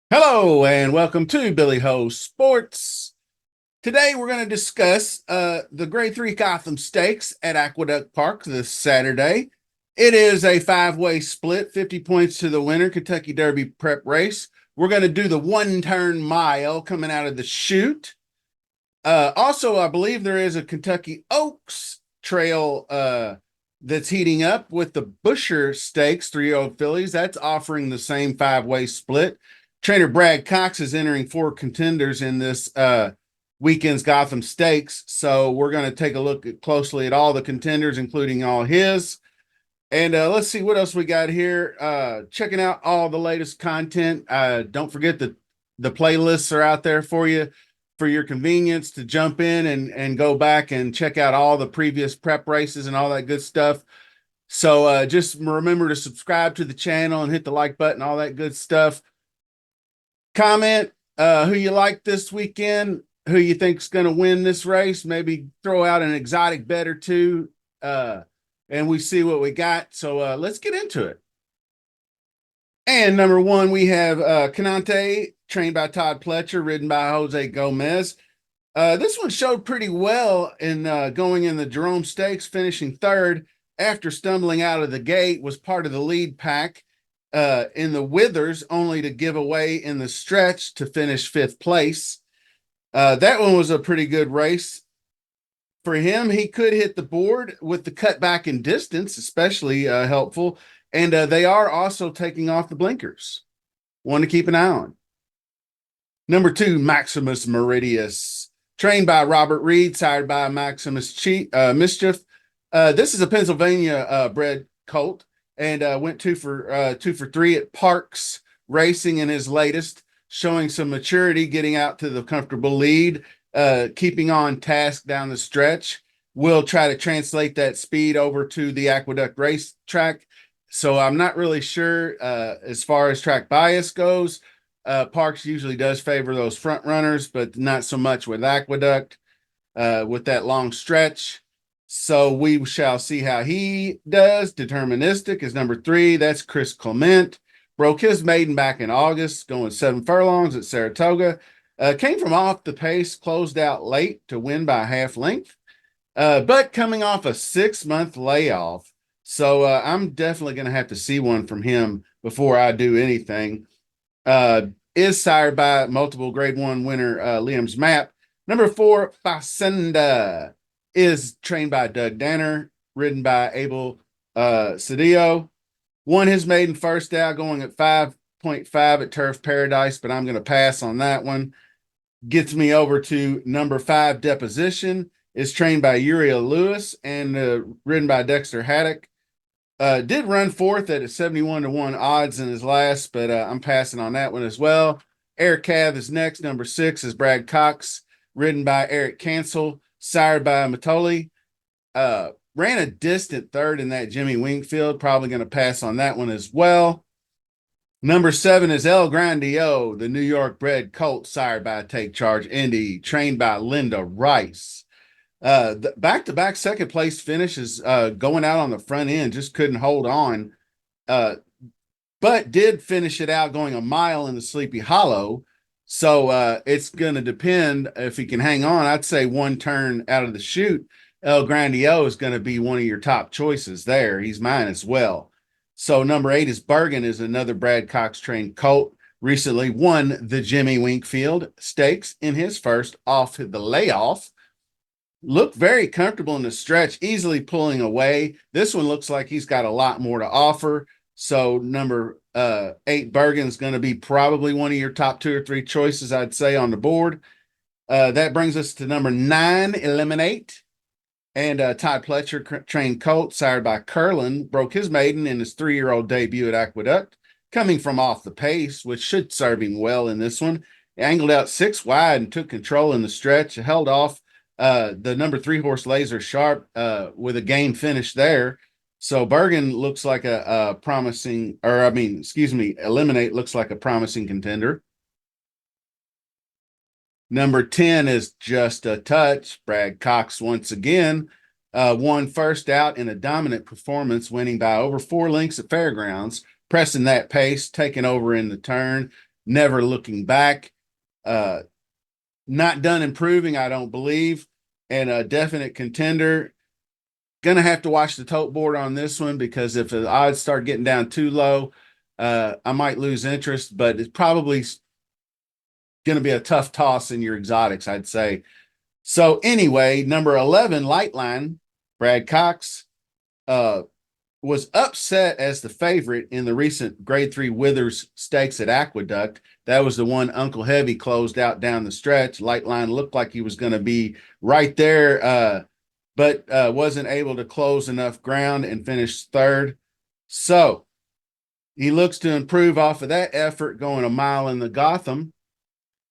Hello and welcome to Billy Ho Sports. Today we're going to discuss the Grade 3 Gotham Stakes at Aqueduct Park this Saturday. It is a five-way split, 50 points to the winner, Kentucky Derby prep race. We're going to do the one-turn mile coming out of the chute. Also, I believe there is a Kentucky Oaks trail that's heating up with the Busher Stakes, 3-year-old fillies. That's offering the same five-way split. Trainer Brad Cox is entering 4 contenders in this weekend's Gotham Stakes. So we're going to take a look closely at all the contenders, including all his. And let's see what else we got here. Checking out all the latest content. Don't forget that the playlists are out there for you for your convenience to jump in and go back and check out all the previous prep races and all that good stuff. So just remember to subscribe to the channel and hit the like button, all that good stuff. Comment who you like this weekend, who you think is going to win this race. Maybe throw out an exotic bet or two, and we see what we got. So let's get into it. And number one, we have Conante, trained by Todd Pletcher, ridden by Jose Gomez. This one showed pretty well in going in the Jerome Stakes, finishing third after stumbling out of the gate, was part of the lead pack in the Withers, only to give away in the stretch to finish fifth place. That one was a pretty good race for him. He could hit the board with the cutback in distance, especially helpful. And they are also taking off the blinkers. One to keep an eye on. Number two, Maximus Meridius, trained by Robert Reed, sired by Maximus Mischief. This is a Pennsylvania bred colt, and went 2 for 3 at Parks Racing in his latest, showing some maturity, getting out to the comfortable lead, keeping on task down the stretch. We'll try to translate that speed over to the Aqueduct racetrack. So I'm not really sure as far as track bias goes. Parks usually does favor those front runners, but not so much with Aqueduct with that long stretch. So we shall see how he does. Deterministic is number 3. That's Chris Clement. Broke his maiden back in August, going 7 furlongs at Saratoga. Came from off the pace, closed out late to win by half length, but coming off a 6-month layoff. So I'm definitely going to have to see one from him before I do anything. Is sired by multiple grade 1 winner Liam's Map. Number 4, Facenda, is trained by Doug Danner, ridden by Abel Cedillo. Won his maiden first out going at 5.5 at Turf Paradise, but I'm going to pass on that one. Gets me over to number 5, Deposition, is trained by Uriel Lewis and ridden by Dexter Haddock. Did run fourth at a 71-1 odds in his last, but I'm passing on that one as well. Air Cav is next. Number 6 is Brad Cox, ridden by Eric Cancel, sired by Matoli. Ran a distant third in that Jimmy Wingfield. Probably going to pass on that one as well. Number 7 is El Grande, the New York bred colt, sired by Take Charge Indy, trained by Linda Rice. The back-to-back second place finishes going out on the front end, just couldn't hold on, but did finish it out going a mile in the Sleepy Hollow. So it's going to depend if he can hang on. I'd say one turn out of the chute, El Grande is going to be one of your top choices there. He's mine as well. So number 8 is Bergen, is another Brad Cox trained colt. Recently won the Jimmy Wingfield Stakes in his first off the layoff. Looked very comfortable in the stretch, easily pulling away. This one looks like he's got a lot more to offer. So number 8, Bergen, is going to be probably one of your top 2 or 3 choices, I'd say, on the board. That brings us to number 9, Eliminate. And Todd Pletcher, trained colt, sired by Curlin, broke his maiden in his 3-year-old debut at Aqueduct, coming from off the pace, which should serve him well in this one. He angled out 6 wide and took control in the stretch, held off the number 3 horse Laser Sharp with a game finish there. So Bergen looks like a promising, Eliminate looks like a promising contender. Number 10 is Just a Touch. Brad Cox once again won first out in a dominant performance, winning by over 4 lengths at Fairgrounds, pressing that pace, taking over in the turn, never looking back. Not done improving, I don't believe, and a definite contender. Gonna have to watch the tote board on this one because if the odds start getting down too low, I might lose interest, but it's probably going to be a tough toss in your exotics, I'd say. So anyway, number 11, Lightline, Brad Cox, uh, was upset as the favorite in the recent Grade 3 Withers Stakes at Aqueduct. That was the one Uncle Heavy closed out down the stretch. Lightline looked like he was going to be right there, but wasn't able to close enough ground and finish third. So he looks to improve off of that effort, going a mile in the Gotham.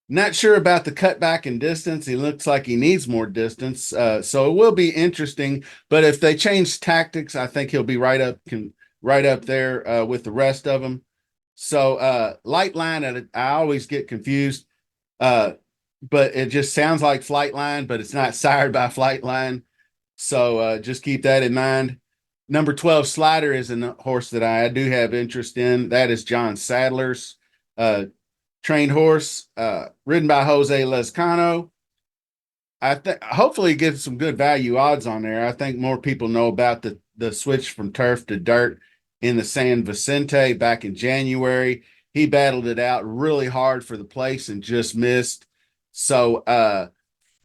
Not sure about the cutback in distance. He looks like he needs more distance, so it will be interesting. But if they change tactics, I think he'll be right up there with the rest of them. So Lightline, I always get confused, but it just sounds like Flightline, but it's not sired by Flightline. So just keep that in mind. Number 12, Slider, is a horse that I do have interest in. That is John Sadler's trained horse, ridden by Jose Lezcano. I think hopefully get some good value odds on there. I think more people know about the switch from turf to dirt in the San Vicente back in January. He battled it out really hard for the place and just missed. So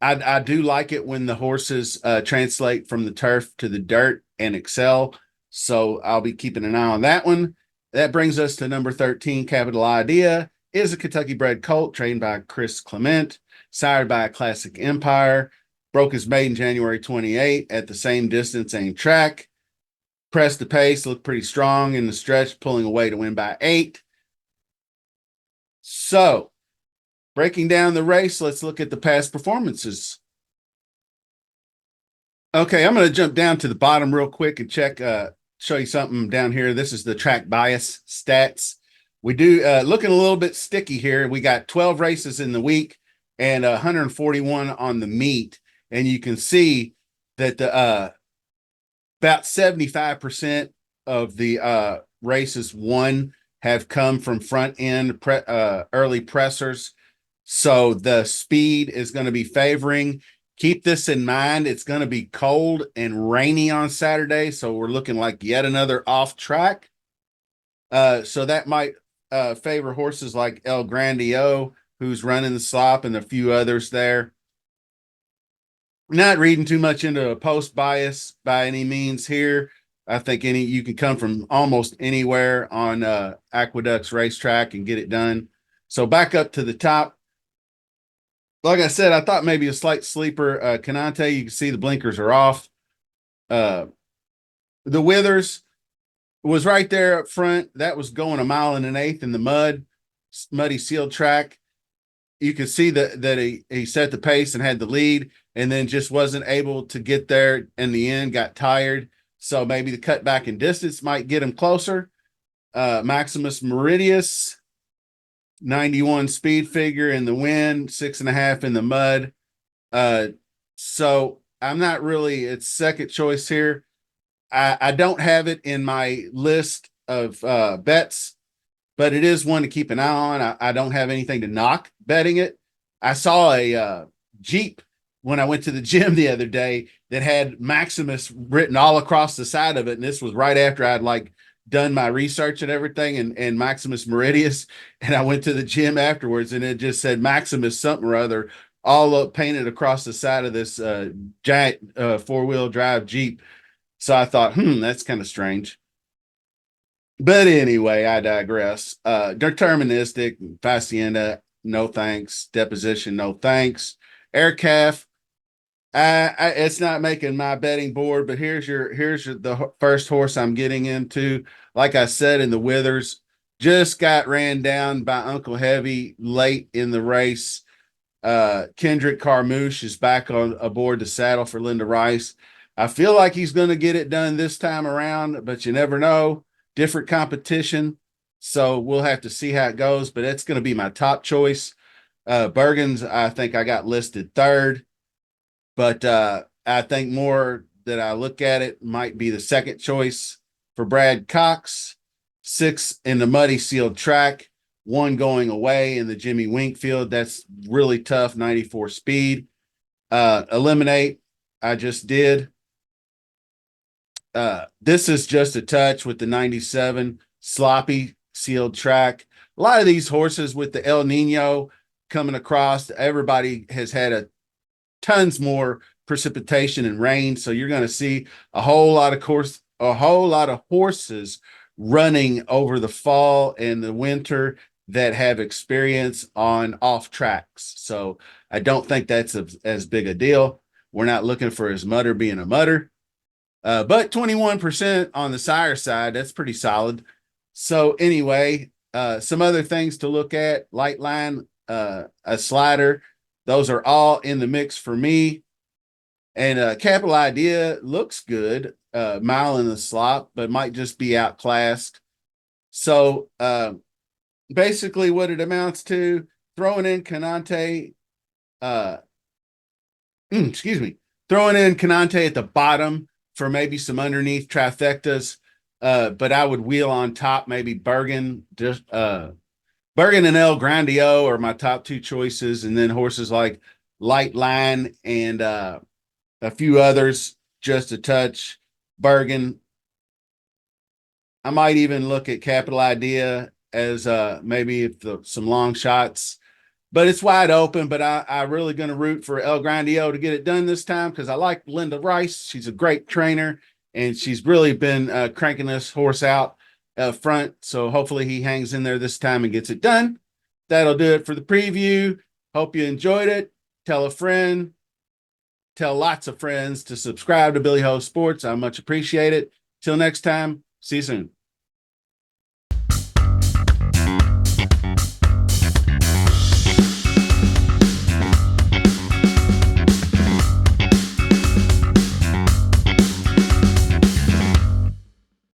I do like it when the horses translate from the turf to the dirt and excel. So I'll be keeping an eye on that one. That brings us to number 13, Capital Idea. Is a Kentucky-bred colt trained by Chris Clement, sired by a Classic Empire. Broke his maiden January 28 at the same distance, same track. Pressed the pace, looked pretty strong in the stretch, pulling away to win by 8. So, breaking down the race, let's look at the past performances. Okay, I'm going to jump down to the bottom real quick and show you something down here. This is the track bias stats. We do looking a little bit sticky here. We got 12 races in the week and 141 on the meet, and you can see that the about 75% of the races won have come from front end early pressers. So the speed is going to be favoring. Keep this in mind. It's going to be cold and rainy on Saturday, so we're looking like yet another off track. So that might favor horses like El Grande, who's running the slop, and a few others there. Not reading too much into a post bias by any means here. I think you can come from almost anywhere on Aqueduct's racetrack and get it done. So back up to the top. Like I said, I thought maybe a slight sleeper. Canante, you can see the blinkers are off. The Withers was right there up front. That was going a mile and an eighth in the muddy sealed track. You could see that he set the pace and had the lead, and then just wasn't able to get there in the end, got tired. So maybe the cutback in distance might get him closer. Maximus Meridius, 91 speed figure in the wind, 6.5 in the mud. So I'm not really its second choice here. I don't have it in my list of bets, but it is one to keep an eye on. I don't have anything to knock betting it. I saw a Jeep when I went to the gym the other day that had Maximus written all across the side of it. And this was right after I'd done my research and everything and Maximus Meridius. And I went to the gym afterwards and it just said Maximus something or other all up painted across the side of this giant 4-wheel drive Jeep. So I thought, that's kind of strange. But anyway, I digress. Deterministic, Facienda, no thanks. Deposition, no thanks. Aircalf, it's not making my betting board, but here's the first horse I'm getting into. Like I said, in the Withers, just got ran down by Uncle Heavy late in the race. Kendrick Carmouche is back on aboard the saddle for Linda Rice. I feel like he's going to get it done this time around, but you never know. Different competition. So we'll have to see how it goes, but it's going to be my top choice. Bergen's, I think I got listed third, but I think more that I look at it might be the second choice for Brad Cox, 6 in the muddy sealed track, 1 going away in the Jimmy Winkfield. That's really tough, 94 speed. Eliminate, I just did. This is just a touch with the 97 sloppy sealed track. A lot of these horses with the El Nino coming across, everybody has had tons more precipitation and rain, so you're going to see a whole lot of horses running over the fall and the winter that have experience on off tracks. So I don't think that's as big a deal. We're not looking for his mutter being a mutter. But 21% on the sire side, that's pretty solid. So anyway, some other things to look at: Lightline, a slider. Those are all in the mix for me. And Capital Idea looks good, mile in the slot, but might just be outclassed. So basically what it amounts to, throwing in Canante, excuse me, throwing in Canante at the bottom for maybe some underneath trifectas. But I would wheel on top, maybe Bergen, just Bergen and El Grande are my top 2 choices. And then horses like Lightline and a few others, just a touch. Bergen. I might even look at Capital Idea as maybe if some long shots, but it's wide open. But I really going to root for El Grande to get it done this time because I like Linda Rice. She's a great trainer, and she's really been cranking this horse out front. So hopefully he hangs in there this time and gets it done. That'll do it for the preview. Hope you enjoyed it. Tell a friend. Tell lots of friends to subscribe to Billy Ho Sports. I much appreciate it. Till next time, see you soon.